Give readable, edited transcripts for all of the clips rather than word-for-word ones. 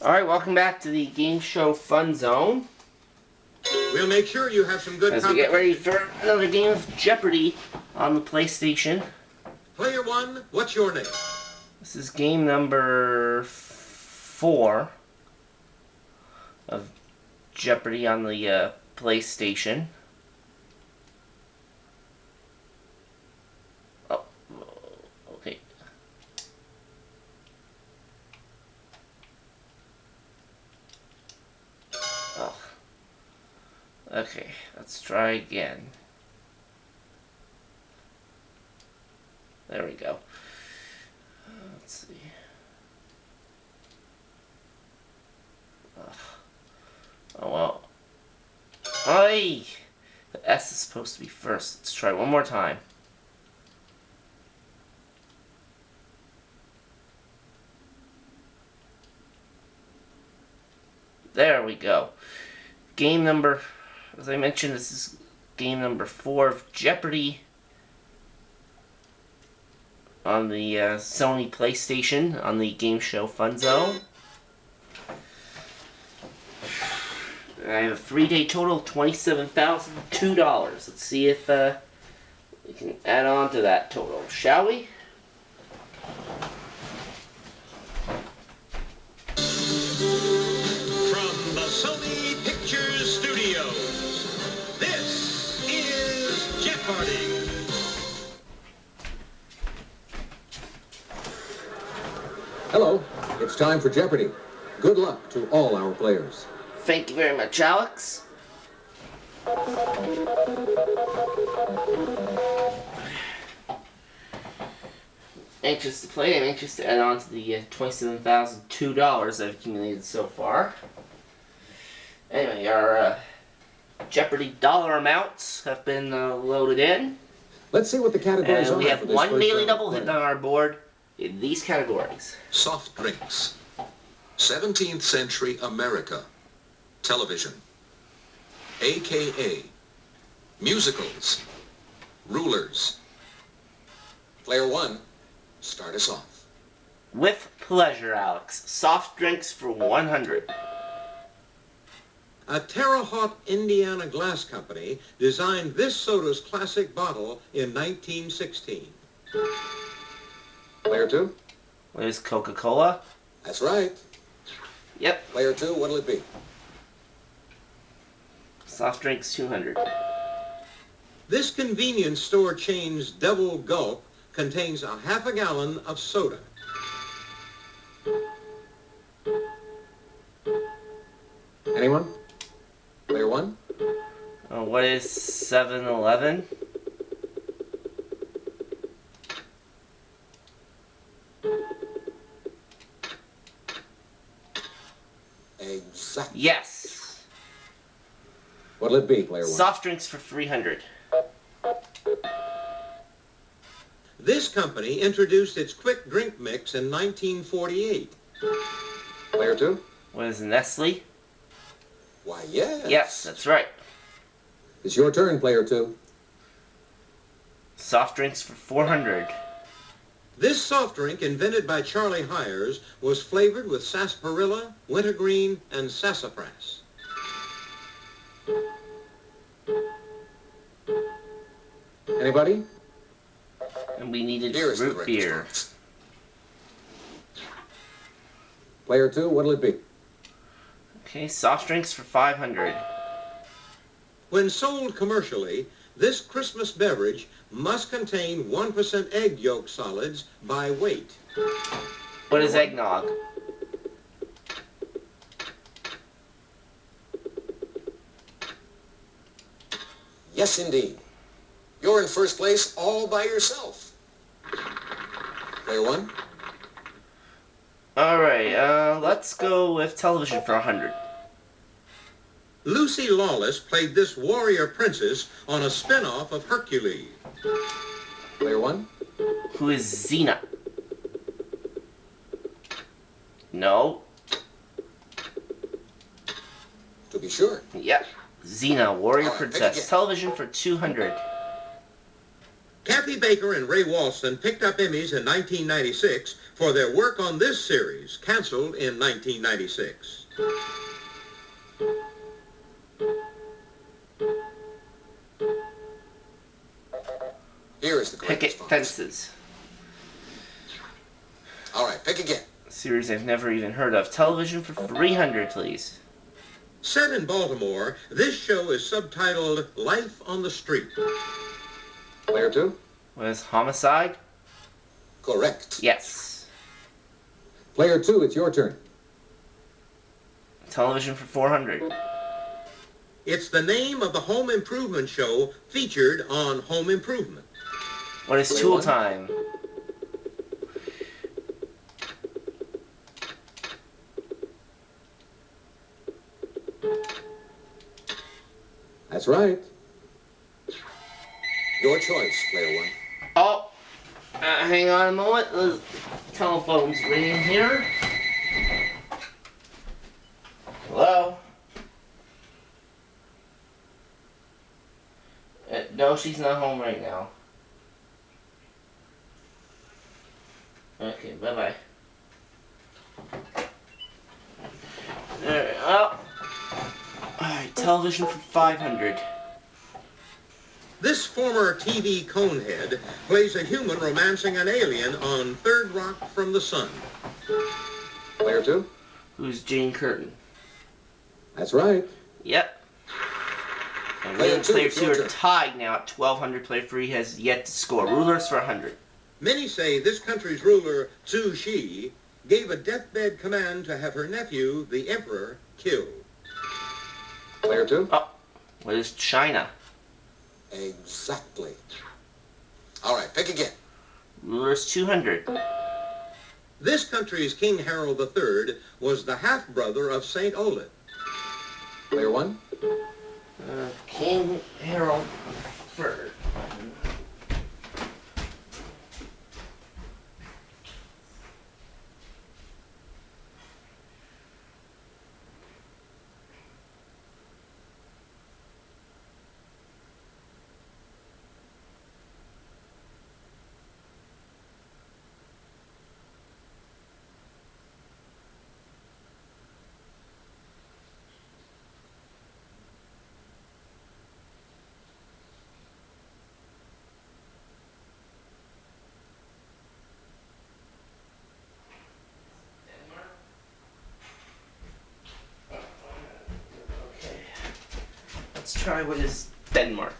Alright, welcome back to the game show Fun Zone. We'll make sure you have some good As we get ready for another game of Jeopardy on the PlayStation. Player one, what's your name? This is game number 4 of Jeopardy on the PlayStation. Oh, okay. Oh. Okay, let's try again. There we go. Let's see. Oh well. Aye! The S is supposed to be first. Let's try one more time. There we go. Game number, as I mentioned, this is game number 4 of Jeopardy on the Sony PlayStation on the game show Fun Zone. I have a 3-day total of $27,002. Let's see if we can add on to that total, shall we? From the Sony Pictures Studios, this is Jeopardy! Hello, it's time for Jeopardy! Good luck to all our players. Thank you very much, Alex. Anxious to play. I'm anxious to add on to the $27,002 I've accumulated so far. Anyway, our Jeopardy dollar amounts have been loaded in. Let's see what the categories And are. we have for this one first daily round double of hit play. on our board in these categories. Soft drinks, 17th century America, television, AKA, musicals, rulers. Player one, start us off. With pleasure, Alex. Soft drinks for 100. A Terre Haute, Indiana glass company designed this soda's classic bottle in 1916. Player two? There's Coca-Cola. That's right. Yep. Player two, what'll it be? Soft drinks 200. This convenience store chain's double gulp contains a half a gallon of soda. Anyone? Player one? What is 7-Eleven? Exactly. Yes. What'll it be, player one? Soft drinks for 300. This company introduced its quick drink mix in 1948. Player two? What is Nestle? Why, yes. Yes, that's right. It's your turn, player two. Soft drinks for 400. This soft drink, invented by Charlie Hires, was flavored with sarsaparilla, wintergreen, and sassafras. Anybody? And we needed Here is the root correct beer. response. Player two, what'll it be? Okay, soft drinks for 500. When sold commercially, this Christmas beverage must contain 1% egg yolk solids by weight. What is eggnog? Yes, indeed. You're in first place all by yourself. Player one, Alright, let's go with television for 100. Lucy Lawless played this warrior princess on a spin-off of Hercules. Player one? Who is Xena? No. to be sure. Yep. Xena, Warrior All right, pick Princess. again. Television for 200. Kathy Baker and Ray Walston picked up Emmys in 1996 for their work on this series, canceled in 1996. Here is the correct Picket response. Fences. All right, pick again. A series I've never even heard of. Television for 300, please. Set in Baltimore, this show is subtitled Life on the Street. Player 2? Was Homicide? Correct. Yes. Player 2, it's your turn. Television for 400. It's the name of the home improvement show featured on Home Improvement. What is Player Tool 1? Time? That's right. Your choice, player 1. Oh! Hang on a moment. The telephone's ringing here. Hello? No, she's not home right now. Okay, bye-bye. Alright, television for 500. This former TV conehead plays a human romancing an alien on Third Rock from the Sun. Player 2? Who's Jane Curtin? That's right. Yep. And Player me and two, player it's 2 your are turn. tied now at 1200. Player 3 has yet to score. Rulers for 100. Many say this country's ruler, Zhu Xi, gave a deathbed command to have her nephew, the emperor, killed. Player 2? Oh, what is China? Exactly. All right, pick again. Rulers 200. This country's King Harold III was the half-brother of Saint Olaf. Player 1? King Harold III. Okay. Let's try what is Denmark.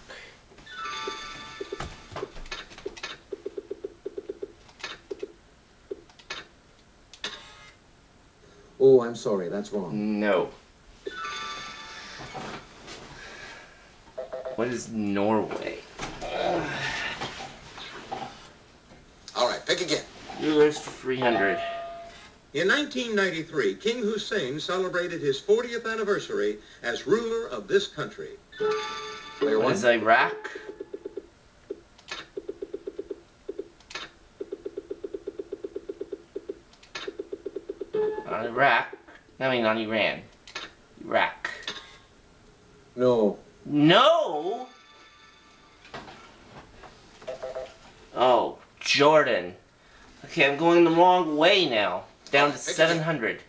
Oh, I'm sorry, that's wrong. No. What is Norway? All right, pick again. Rulers for 300. In 1993, King Hussein celebrated his 40th anniversary as ruler of this country. Player What 1? is Iraq? Not Iraq. I mean, not Iran. Iraq. No. No! Oh, Jordan. Okay, I'm going the wrong way now. Down to 700.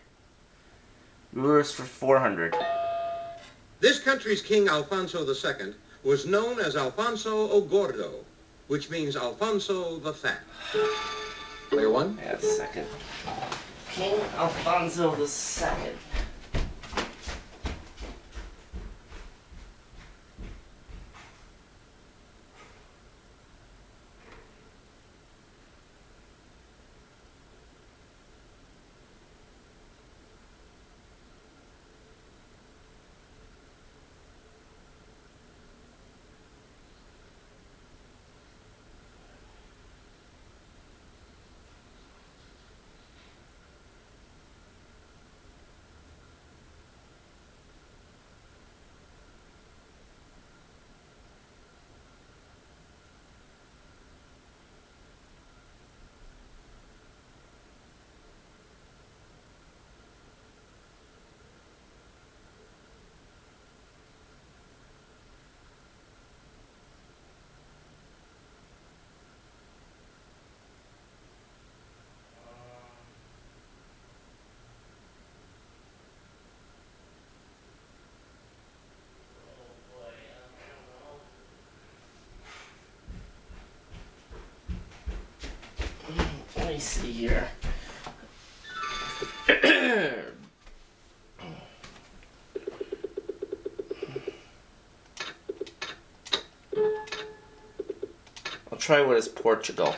Rulers for 400. This country's King Alfonso II was known as Alfonso o Gordo, which means Alfonso the Fat. Player 1? Yeah, a second. King Alfonso II. see here. I'll try what is Portugal.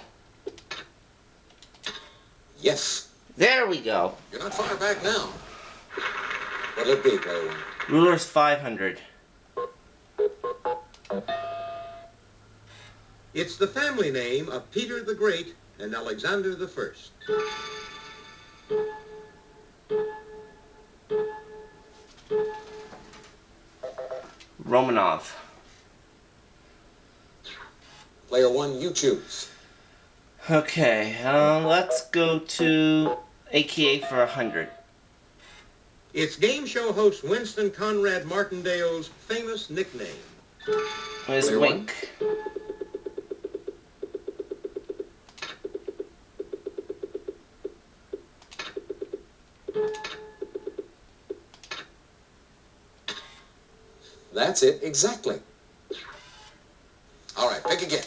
Yes. There we go. You're not far back now. What'll it be, player one? Ruler's 500. It's the family name of Peter the Great and Alexander the First. Romanov. Player one, you choose. Okay, let's go to AKA for 100. It's game show host Winston Conrad Martindale's famous nickname. Is Player Wink. That's it, exactly. All right, pick again.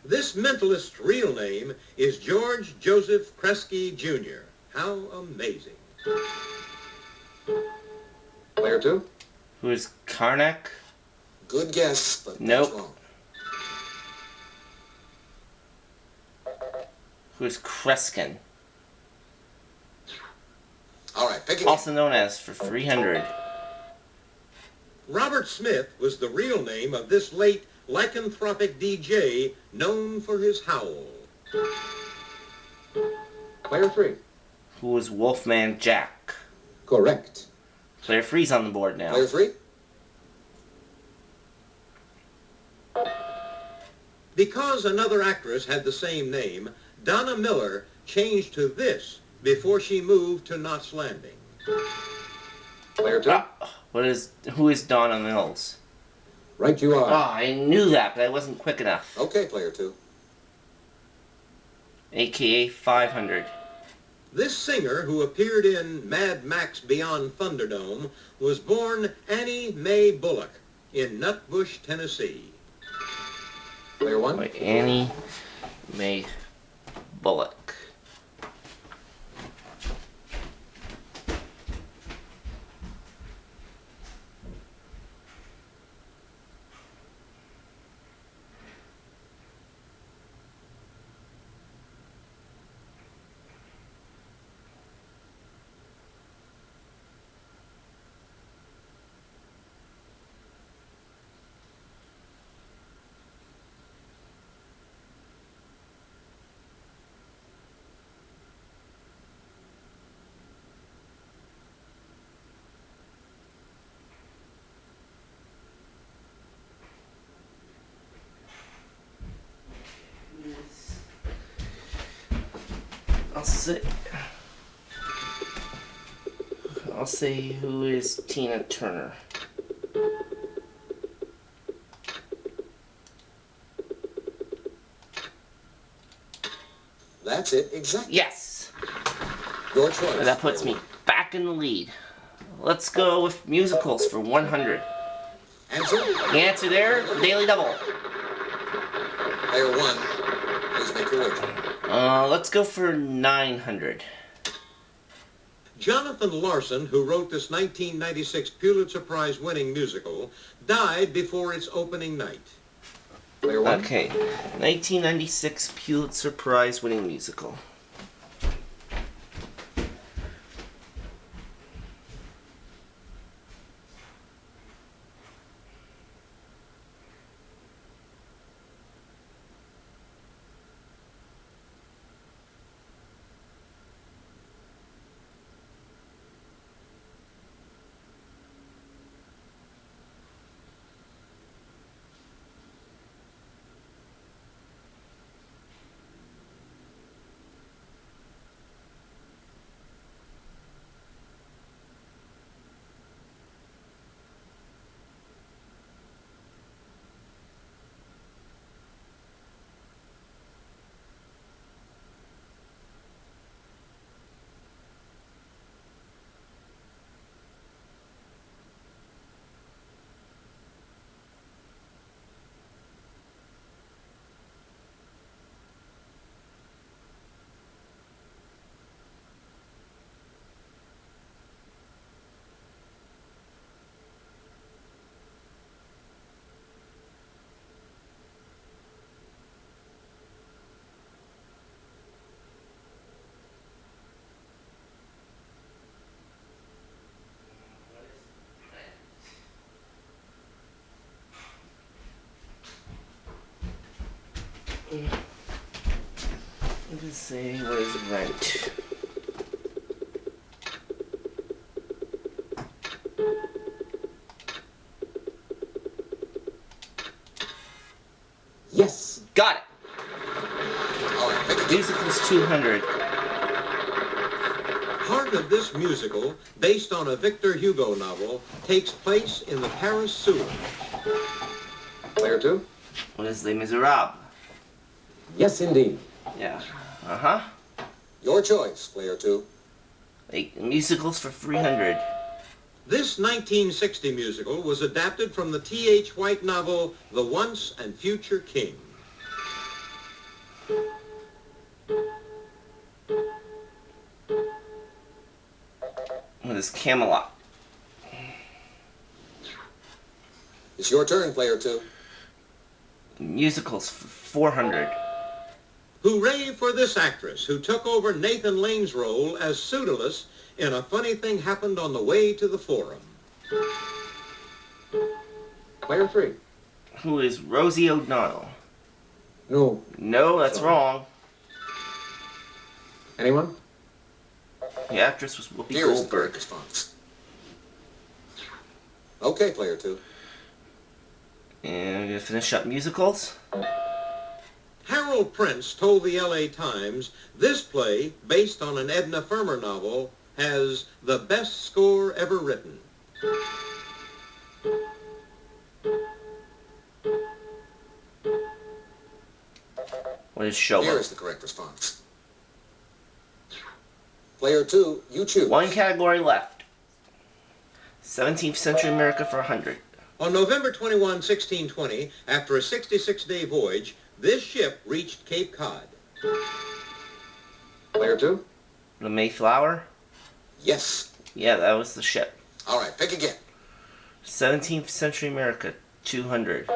This mentalist's real name is George Joseph Kresge Jr. How amazing. Player two. Who is Karnak? Good guess, but Nope. that's wrong. Who is Kreskin? All right, pick again. Also known as for 300. Robert Smith was the real name of this late lycanthropic DJ known for his howl. Player three. Who is Wolfman Jack? Correct. Player 3's on the board now. Player three? Because another actress had the same name, Donna Miller changed to this before she moved to Knott's Landing. Player two. Who is Donna Mills? Right you Oh, are. I knew that, but I wasn't quick enough. Okay, player two. AKA 500. This singer, who appeared in Mad Max Beyond Thunderdome, was born Annie Mae Bullock in Nutbush, Tennessee. Player one. By Annie Mae Bullock. I'll say who is Tina Turner. That's it, exactly. Yes! Your choice. And that puts me back in the lead. Let's go with musicals for 100. Answer? The answer there, Daily Double. Player one, please make your wager. Let's go for 900. Jonathan Larson, who wrote this 1996 Pulitzer Prize winning musical, died before its opening night. Player one. Okay, 1996 Pulitzer Prize winning musical. Let's see, what is it ranked? Yes. Got it! All right, pick again. Musicals 200. Part of this musical, based on a Victor Hugo novel, takes place in the Paris sewers. Player 2? What is Les Miserables? Yes, indeed. Yeah. Uh-huh. Your choice, player 2. Musicals for 300. This 1960 musical was adapted from the T.H. White novel, The Once and Future King. What is Camelot? It's your turn, player 2. Musicals for 400. Hooray for this actress who took over Nathan Lane's role as Pseudolus in A Funny Thing Happened on the Way to the Forum. Player 3? Who is Rosie O'Donnell? No. No, that's Sorry. wrong. Anyone? The actress was Whoopi Here is the Goldberg. correct response. Okay, player 2. And we're going to finish up musicals. Harold Prince told the L.A. Times, this play, based on an Edna Ferber novel, has the best score ever written. What is Here Showa? is the correct response. Player 2, you choose. One category left. 17th Century America for 100. On November 21, 1620, after a 66-day voyage, this ship reached Cape Cod. Player 2? The Mayflower? Yes. Yeah, that was the ship. All right, pick again. 17th Century America, 200.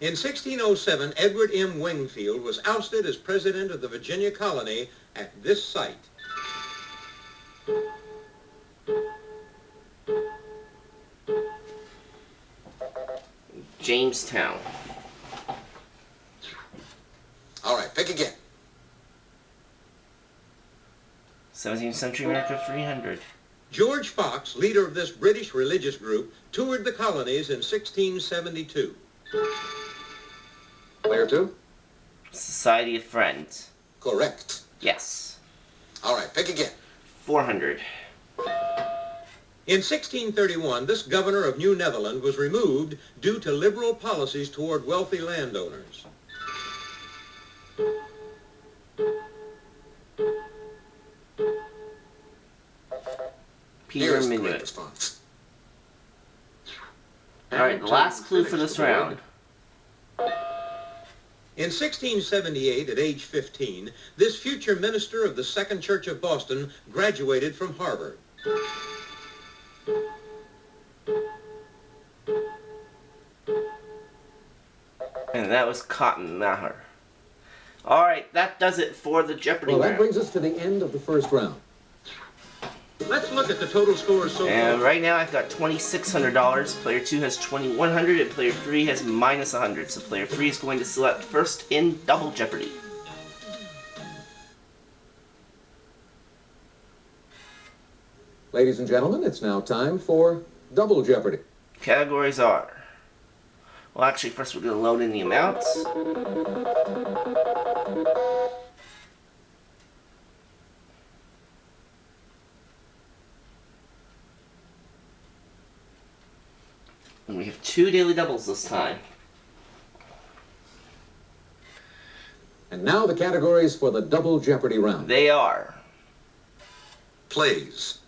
In 1607, Edward M. Wingfield was ousted as president of the Virginia colony at this site. Jamestown. All right, pick again. 17th Century America, 300. George Fox, leader of this British religious group, toured the colonies in 1672. Player 2? Society of Friends. Correct. Yes. All right, pick again. 400. In 1631, this governor of New Netherland was removed due to liberal policies toward wealthy landowners. Peter Here is the correct Minuit. response. Alright, the last clue for this round. In 1678, at age 15, this future minister of the Second Church of Boston graduated from Harvard. And that was Cotton Mather. Alright, that does it for the Jeopardy Well, that round. brings us to the end of the first round. Let's look at the total scores so And far. right now I've got $2,600. Player 2 has $2,100 and player 3 has minus $100. So player 3 is going to select first in Double Jeopardy. Ladies and gentlemen, it's now time for Double Jeopardy. Categories are... Well, actually, first we're going to load in the amounts. And we have 2 daily doubles this time. And now the categories for the Double Jeopardy round. They are... Plays,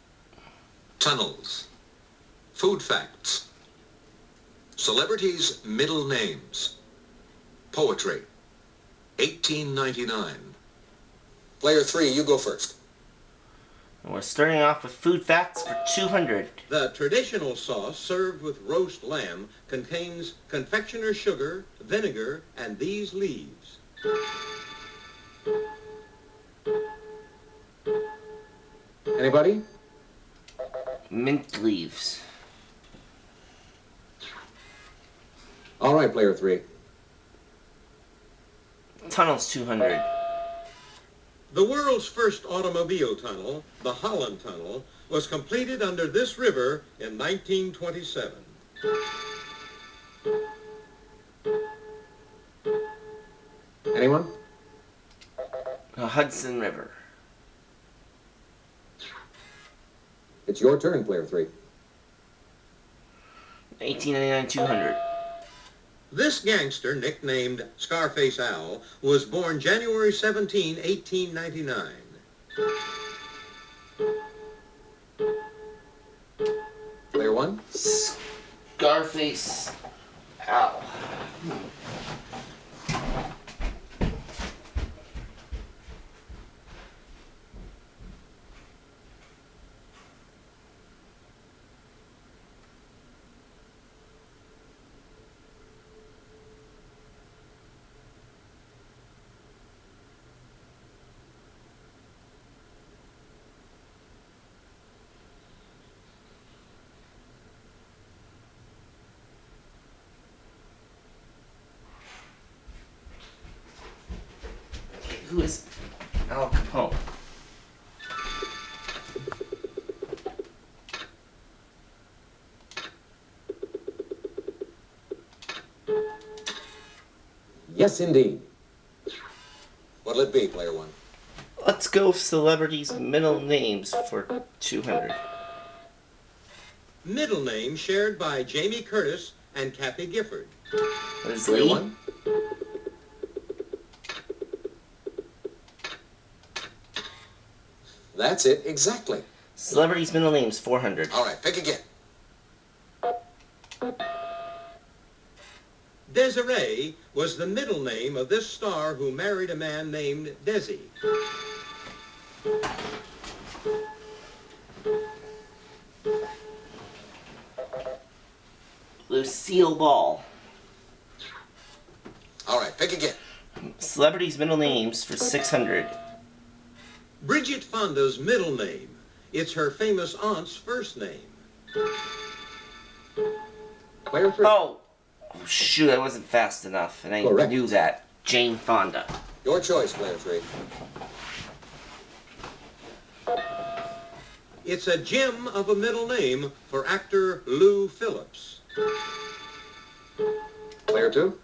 tunnels, food facts, celebrities' middle names, poetry, 1899. Player 3, you go first. And we're starting off with food facts for 200. The traditional sauce served with roast lamb contains confectioner's sugar, vinegar, and these leaves. Anybody? Mint leaves. All right, player 3. Tunnels 200. The world's first automobile tunnel, the Holland Tunnel, was completed under this river in 1927. Anyone? The Hudson River. It's your turn, player 3. 1899 200. This gangster, nicknamed Scarface Al, was born January 17, 1899. Player 1? Scarface. Ow. Who is Al Capone? Yes, indeed. What'll it be, player 1? Let's go with celebrities' middle names for 200. Middle name shared by Jamie Curtis and Kathy Gifford. What is Player Lee? 1? That's it, exactly. Celebrities' middle names 400. All right, pick again. Desiree was the middle name of this star who married a man named Desi. Lucille Ball. All right, pick again. Celebrities' middle names for 600. Bridget Fonda's middle name. It's her famous aunt's first name. Player 3. Oh shoot, I wasn't fast enough, and I Correct. knew that. Jane Fonda. Your choice, player 3. It's a gem of a middle name for actor Lou Phillips. Player 2?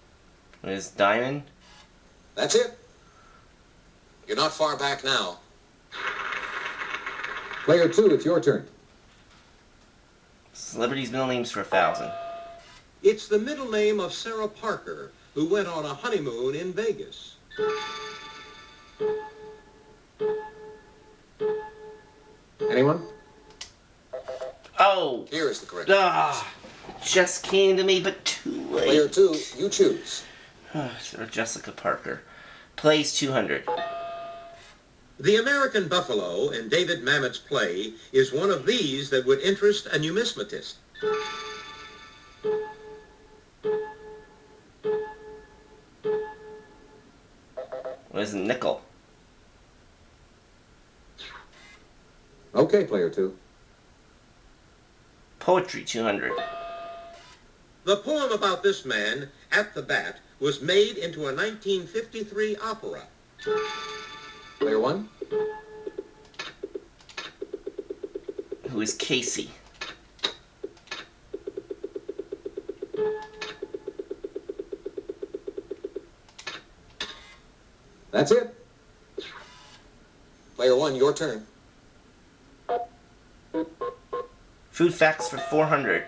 What is Diamond? That's it. You're not far back now. Player 2, it's your turn. Celebrities' middle names for 1,000. It's the middle name of Sarah Parker, who went on a honeymoon in Vegas. Anyone? Oh! Here is the correct. Just came to me, but too late. Player 2, you choose. Or Jessica Parker. Plays 200. The American buffalo in David Mamet's play is one of these that would interest a numismatist. What is nickel? Okay, player 2. Poetry 200. The poem about this man, At the Bat, was made into a 1953 opera. Player 1? Who is Casey? That's it. Player 1, your turn. Food facts for 400.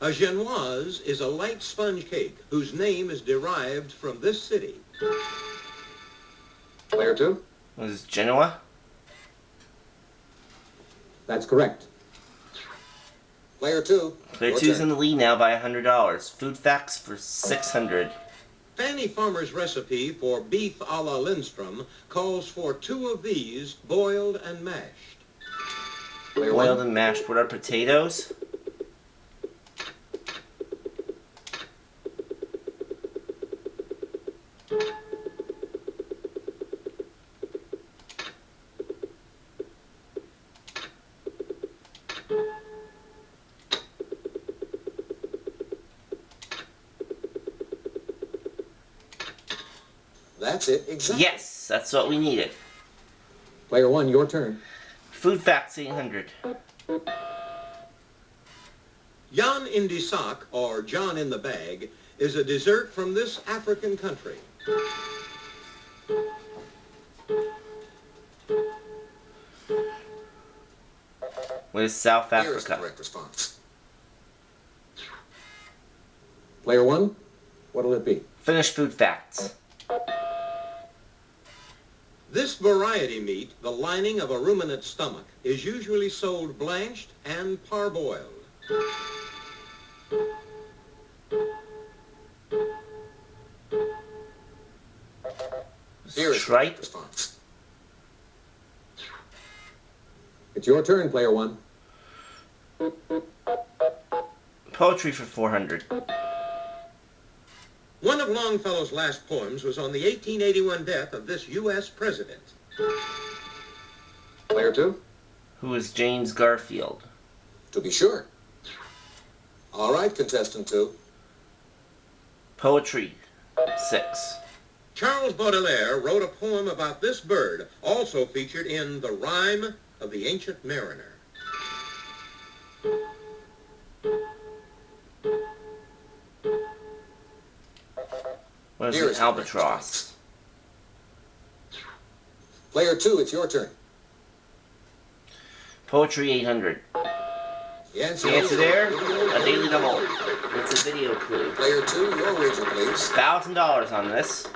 A genoise is a light sponge cake whose name is derived from this city. Player 2? What is Genoa? That's correct. Player 2. Player your 2's turn. in the lead now by $100. Food facts for 600. Fanny Farmer's recipe for beef a la Lindstrom calls for 2 of these boiled and mashed. Player Boiled 1? and mashed. What are potatoes? That's it, exactly. Yes, that's what we needed. Player one, your turn. Food facts 800. Jan in de Sak, or John in the Bag, is a dessert from this African country. What is South Here is the Africa? correct response. Player one, what'll it be? Finish food facts. This variety meat, the lining of a ruminant's stomach, is usually sold blanched and parboiled. Here is the Tripe. correct response. It's your turn, player one. Poetry for 400. One of Longfellow's last poems was on the 1881 death of this U.S. president. Player two. Who is James Garfield? To be sure. All right, contestant two. Poetry 6. Charles Baudelaire wrote a poem about this bird, also featured in The Rime of the Ancient Mariner. What is Here an is the correct albatross? Player two, it's your turn. Poetry 800. The answer, The answer there? Video. A daily double. It's a video clue. Player two, your wager, please. $1,000 on this.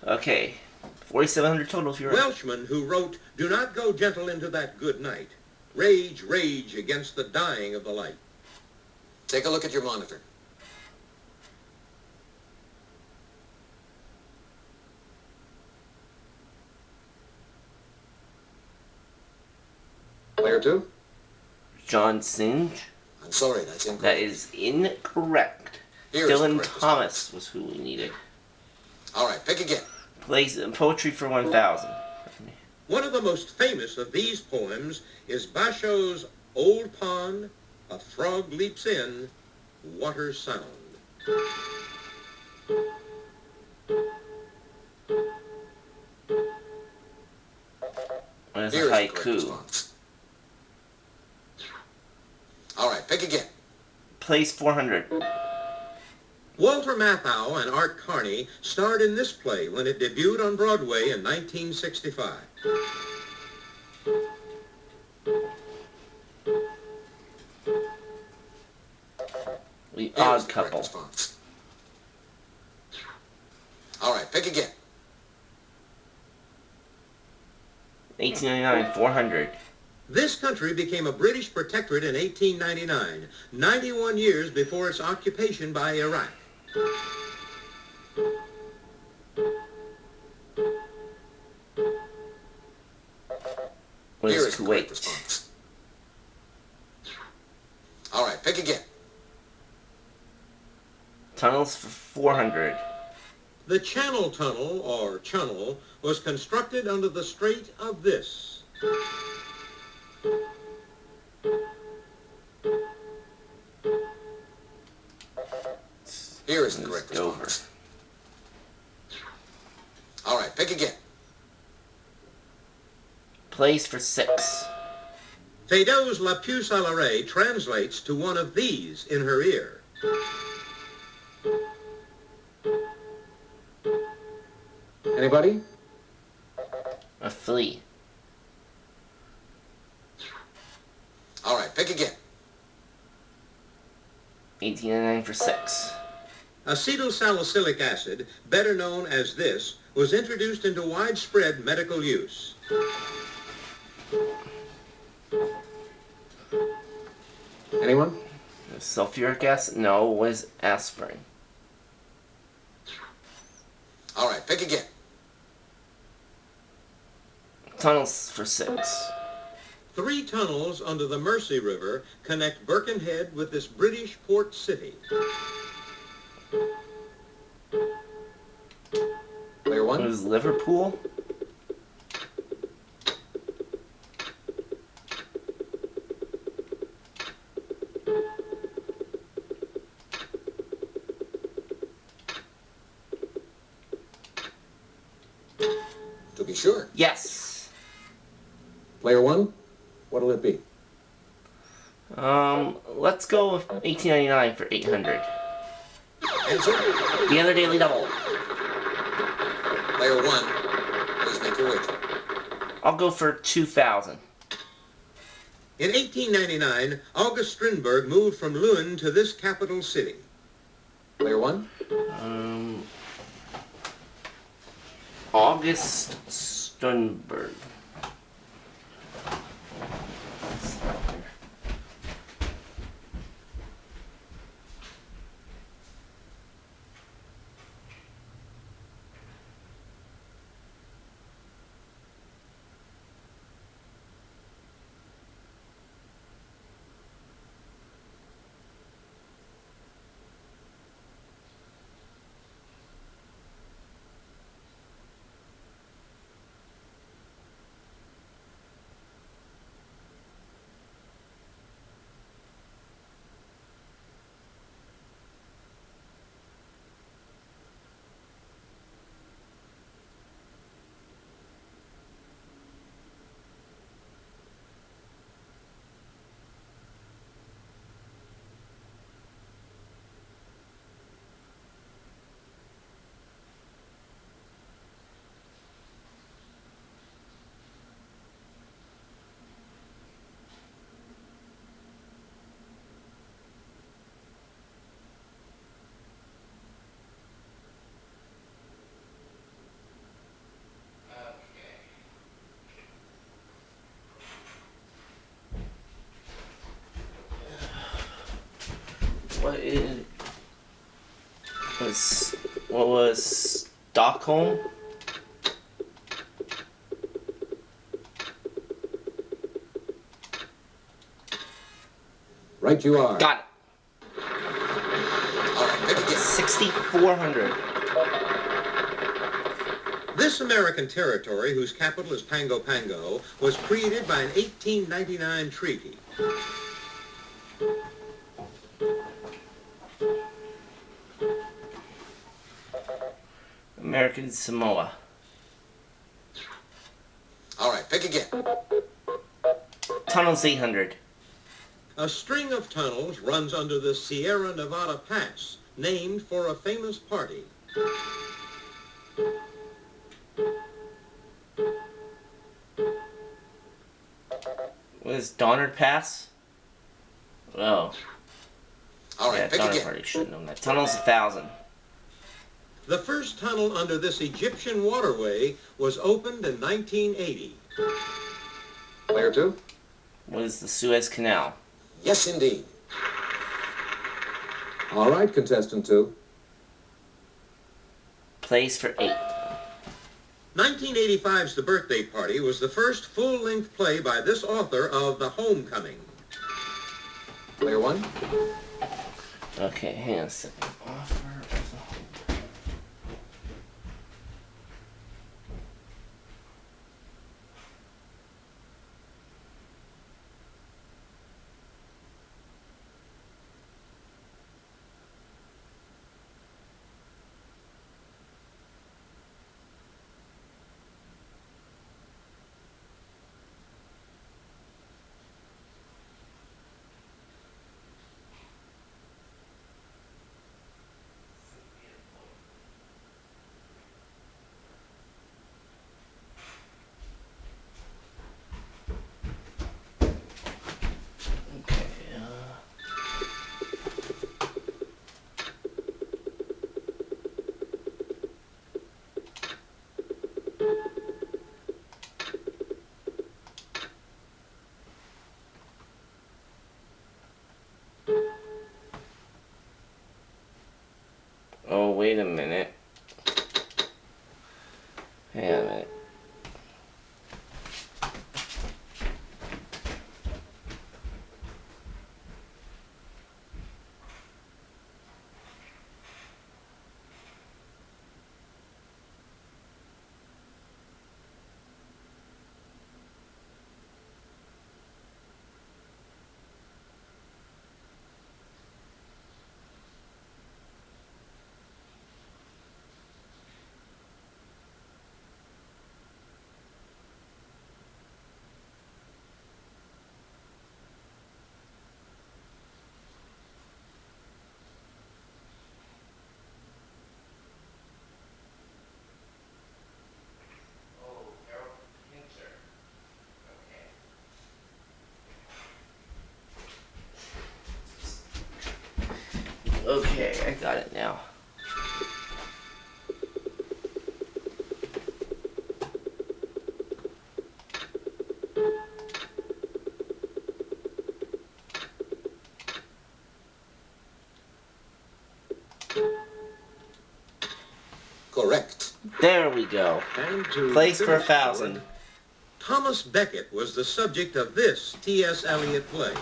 Okay. 4,700 total if you're right. Welshman who wrote, "Do not go gentle into that good night. Rage, rage against the dying of the light." Take a look at your monitor. Player two. John Singe. I'm sorry, that's incorrect. That is incorrect. Here is the Dylan correct Thomas was who we needed. All right, pick again. Plays poetry for 1,000. One of the most famous of these poems is Basho's "Old Pond, a frog leaps in, water sound." What is Here a is the correct haiku? response. All right, pick again. Plays 400. Walter Matthau and Art Carney starred in this play when it debuted on Broadway in 1965. The Here is Odd the correct Couple. response. All right, pick again. 1899, 400. This country became a British protectorate in 1899, 91 years before its occupation by Iraq. What Here is is the correct Kuwait? response. All right, pick again. Tunnels for 400. The Channel Tunnel, or Channel, was constructed under the Strait of this. Here is the What correct Dover? response. All right, pick again. Plays for 6. Feydeau's La Puce à l'oreille translates to one of these in her ear. Anybody? A flea. All right, pick again. 1899 for 6. Acetylsalicylic acid, better known as this, was introduced into widespread medical use. Anyone? Sulfuric acid? No, it was aspirin. All right, pick again. Tunnels for 6. 3 tunnels under the Mersey River connect Birkenhead with this British port city. Player It one. was Liverpool? To be sure. Yes. Player one, what'll it be? Let's go with 1899 for 800. Answer. The other daily double. Player one, please make your wager. I'll go for 2,000. In 1899, August Strindberg moved from Leuven to this capital city. Player one? August Strindberg. What was Stockholm? Right you are. Got it. All right, pick again. 6,400. This American territory, whose capital is Pango Pango, was created by an 1899 treaty. American Samoa. All right, pick again. Tunnels 800. A string of tunnels runs under the Sierra Nevada Pass, named for a famous party. What is Donner Pass? Oh. All right, Yeah, pick Donner again. Party should have known that. Tunnels 1,000. The first tunnel under this Egyptian waterway was opened in 1980. Player two? What is the Suez Canal? Yes, indeed. All right, contestant two. Plays for 8. 1985's The Birthday Party was the first full-length play by this author of The Homecoming. Player one? Okay, hang on a second. Offer of the Okay, oh, wait a minute. Hang on a minute. Okay, I got it now. Correct. There we go. And to Place for finish 1,000. forward, Thomas Becket was the subject of this T.S. Eliot play.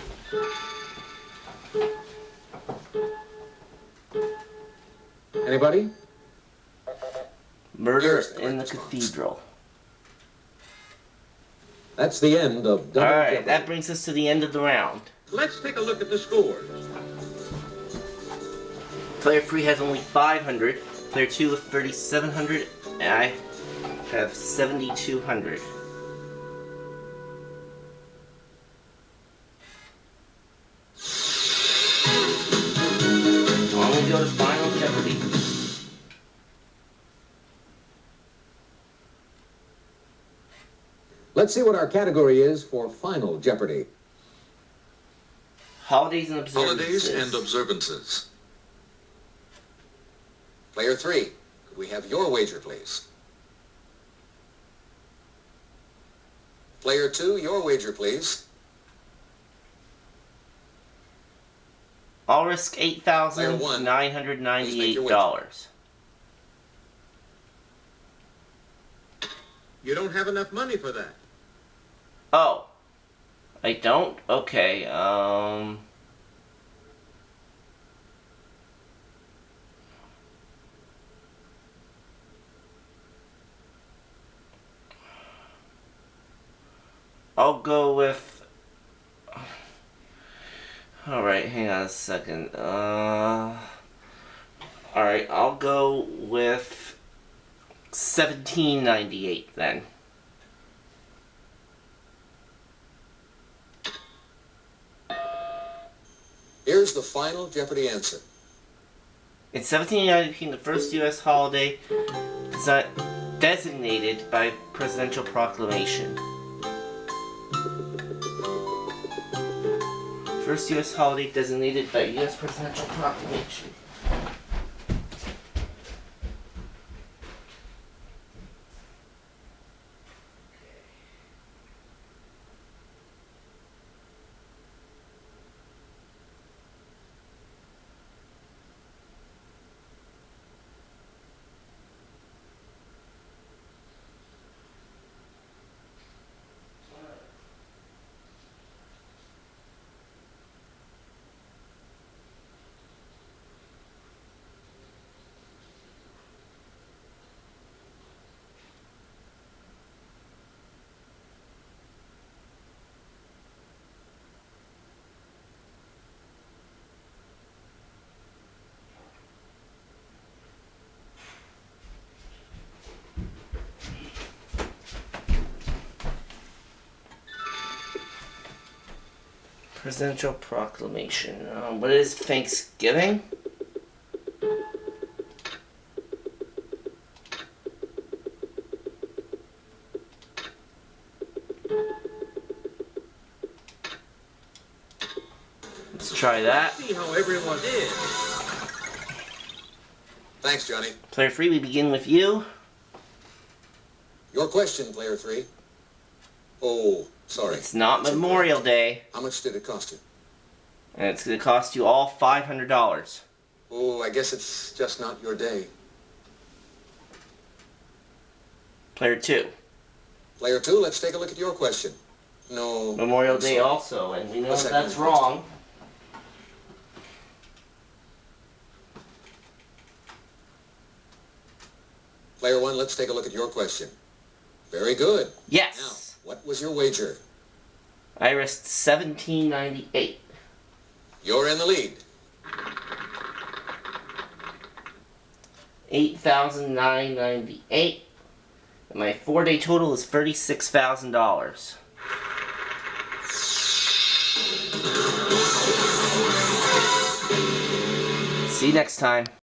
Anybody? Murder Here's the in the correct response. Cathedral. That's the end of Double Alright, Jeopardy. that brings us to the end of the round. Let's take a look at the scores. Player 3 has only 500, player 2 with 3,700, and I have 7,200. On we go to Final Jeopardy. Let's see what our category is for Final Jeopardy. Holidays and observances. Holidays and observances. Player 3, could we have your wager, please? Player 2, your wager, please. I'll risk Player 1, $8,998. You don't have enough money for that. Oh. I don't? Okay, I'll go with... Alright, hang on a second. Alright, I'll go with $17.98 then. Here's the final Jeopardy answer. In 1790 became the first U.S. holiday designated by presidential proclamation. First U.S. holiday designated by U.S. presidential proclamation. Presidential proclamation. What is Thanksgiving? Let's try that. See how everyone did. Thanks, Johnny. Player 3, we begin with you. Your question, Player 3. Oh, sorry. It's not Memorial Day, How much did it cost you? and it's going to cost you all $500. Oh, I guess it's just not your day. Player 2, Player 2, let's take a look at your question. No. Memorial I'm Day sorry. also, and we know What's that that that's mean? wrong. Player 1, let's take a look at your question. Very good. Now, Yes, what was your wager? I risked $17.98. You're in the lead. $8,998. And my 4-day total is $36,000. See you next time.